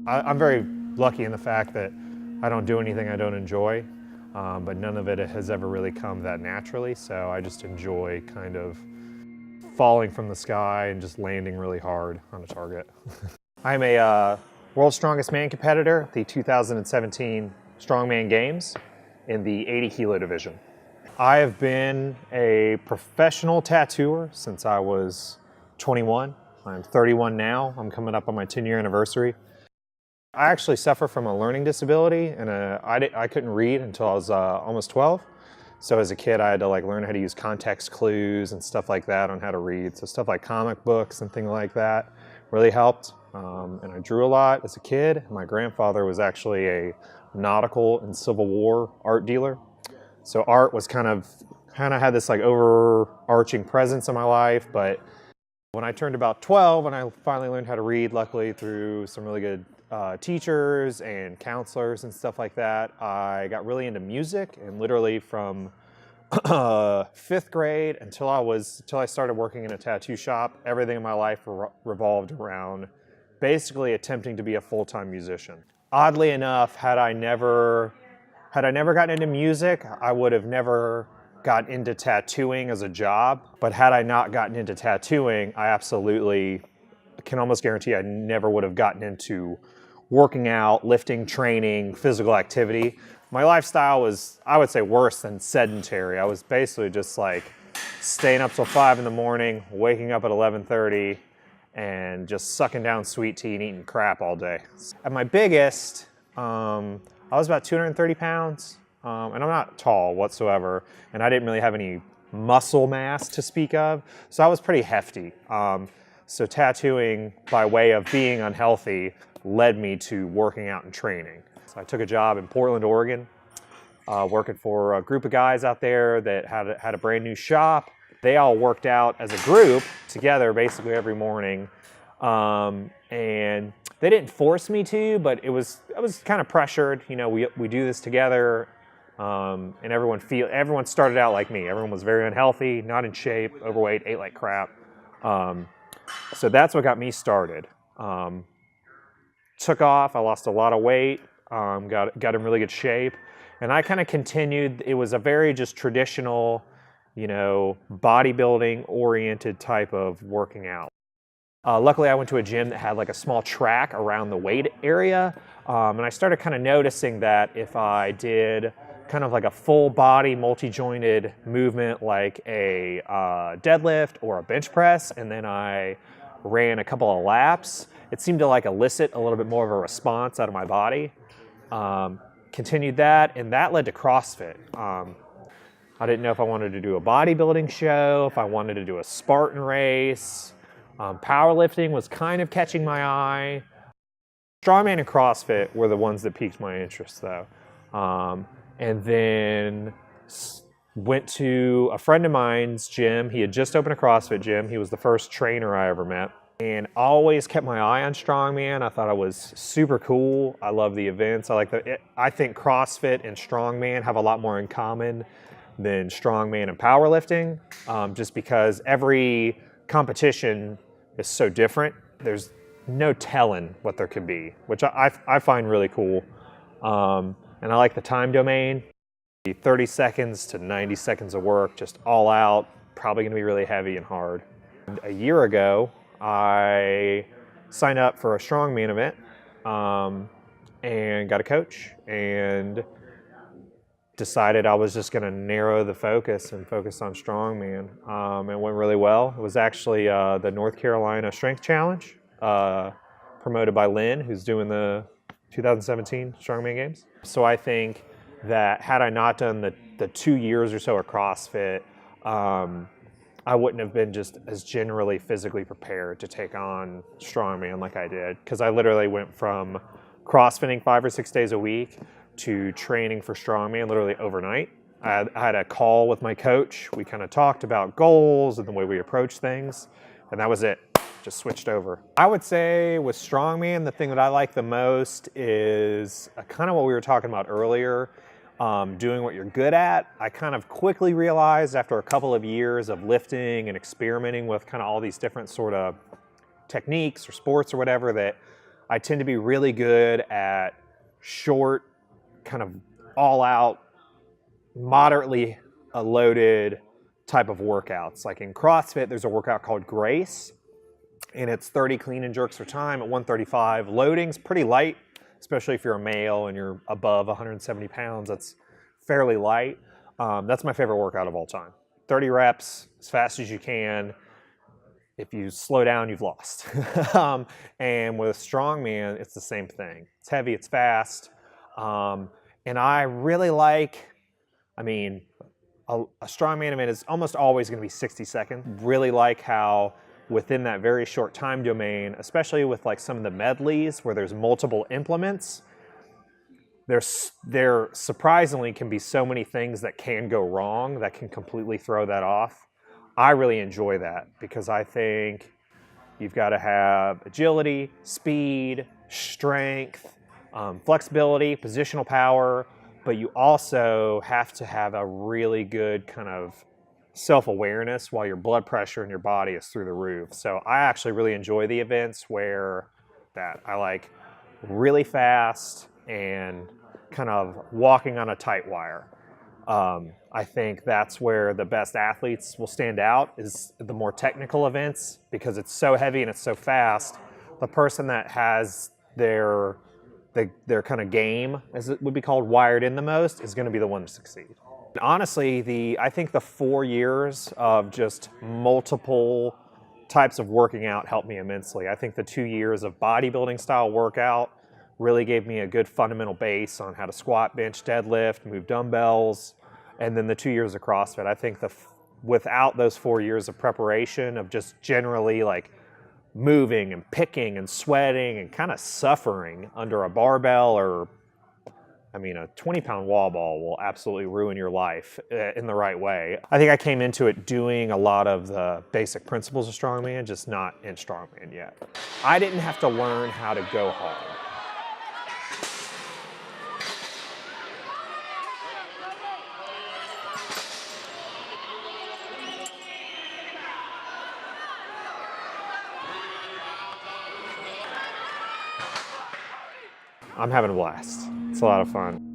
I'm very lucky in the fact that I don't do anything I don't enjoy, but none of it has ever really come that naturally, so I just enjoy kind of falling from the sky and just landing really hard on a target. I'm a World's Strongest Man competitor at the 2017 Strongman Games in the 80 kilo division. I have been a professional tattooer since I was 21. I'm 31 now. I'm coming up on my 10-year anniversary. I actually suffer from a learning disability, and I couldn't read until I was almost 12. So as a kid, I had to learn how to use context clues and stuff like that on how to read. So stuff like comic books and things like that really helped. And I drew a lot as a kid. My grandfather was actually a nautical and Civil War art dealer. So art was kind of had this overarching presence in my life. But when I turned about 12 and I finally learned how to read, luckily through some really good teachers and counselors and stuff like that, I got really into music, and literally from 5th grade until I started working in a tattoo shop, everything in my life revolved around basically attempting to be a full-time musician. Oddly enough, had I never gotten into music, I would have never got into tattooing as a job. But had I not gotten into tattooing, I absolutely can almost guarantee I never would have gotten into working out, lifting, training, physical activity. My lifestyle was, I would say, worse than sedentary. I was basically just staying up till 5 in the morning, waking up at 11:30, and just sucking down sweet tea and eating crap all day. At my biggest, I was about 230 pounds, and I'm not tall whatsoever, and I didn't really have any muscle mass to speak of, so I was pretty hefty. So tattooing, by way of being unhealthy, led me to working out and training. So I took a job in Portland, Oregon, working for a group of guys out there that had a brand new shop. They all worked out as a group together basically every morning. And they didn't force me to, but I was kind of pressured. You know, we do this together, and everyone started out like me. Everyone was very unhealthy, not in shape, overweight, ate like crap. So that's what got me started. Took off, I lost a lot of weight, got in really good shape, and I kind of continued. It was a very just traditional, bodybuilding oriented type of working out. Luckily I went to a gym that had a small track around the weight area, and I started kind of noticing that if I did kind of a full body multi-jointed movement like a deadlift or a bench press, and then I ran a couple of laps, it seemed to elicit a little bit more of a response out of my body. Continued that, and that led to CrossFit. I didn't know if I wanted to do a bodybuilding show, if I wanted to do a Spartan race. Powerlifting was kind of catching my eye. Strongman and CrossFit were the ones that piqued my interest, though. And then went to a friend of mine's gym. He had just opened a CrossFit gym. He was the first trainer I ever met. And always kept my eye on Strongman. I thought it was super cool. I love the events. I think CrossFit and Strongman have a lot more in common than Strongman and powerlifting, just because every competition is so different. There's no telling what there could be, which I find really cool. And I like the time domain. 30 seconds to 90 seconds of work, just all out, probably gonna be really heavy and hard. A year ago, I signed up for a Strongman event and got a coach and decided I was just gonna narrow the focus and focus on Strongman. It went really well. It was actually the North Carolina Strength Challenge, promoted by Lynn, who's doing the 2017 Strongman Games. So I think that had I not done the 2 years or so of CrossFit, I wouldn't have been just as generally physically prepared to take on Strongman like I did, because I literally went from CrossFitting 5 or 6 days a week to training for Strongman literally overnight. I had a call with my coach. We kind of talked about goals and the way we approach things, and that was it. Just switched over. I would say with Strongman, the thing that I like the most is kind of what we were talking about earlier, doing what you're good at. I kind of quickly realized after a couple of years of lifting and experimenting with kind of all these different sort of techniques or sports or whatever, that I tend to be really good at short, kind of all out, moderately loaded type of workouts. Like in CrossFit, there's a workout called Grace, and it's 30 clean and jerks for time at 135. Loading's pretty light, especially if you're a male and you're above 170 pounds. That's fairly light. That's my favorite workout of all time. 30 reps, as fast as you can. If you slow down, you've lost. And with strongman, it's the same thing. It's heavy, it's fast. And I really like, I mean, a strongman event is almost always going to be 60 seconds. Really like how within that very short time domain, especially with like some of the medleys where there's multiple implements, there surprisingly can be so many things that can go wrong that can completely throw that off. I really enjoy that because I think you've got to have agility, speed, strength, flexibility, positional power, but you also have to have a really good kind of self-awareness while your blood pressure in your body is through the roof. So I actually really enjoy the events where I like really fast and kind of walking on a tight wire. I think that's where the best athletes will stand out, is the more technical events, because it's so heavy and it's so fast. The person that has their kind of game, as it would be called, wired in the most, is going to be the one to succeed. Honestly, I think the 4 years of just multiple types of working out helped me immensely. I think the 2 years of bodybuilding style workout really gave me a good fundamental base on how to squat, bench, deadlift, move dumbbells, and then the 2 years of CrossFit. I think without those 4 years of preparation of just generally like moving and picking and sweating and kind of suffering under a barbell, or I mean, a 20-pound wall ball will absolutely ruin your life in the right way. I think I came into it doing a lot of the basic principles of strongman, just not in strongman yet. I didn't have to learn how to go hard. I'm having a blast. It's a lot of fun.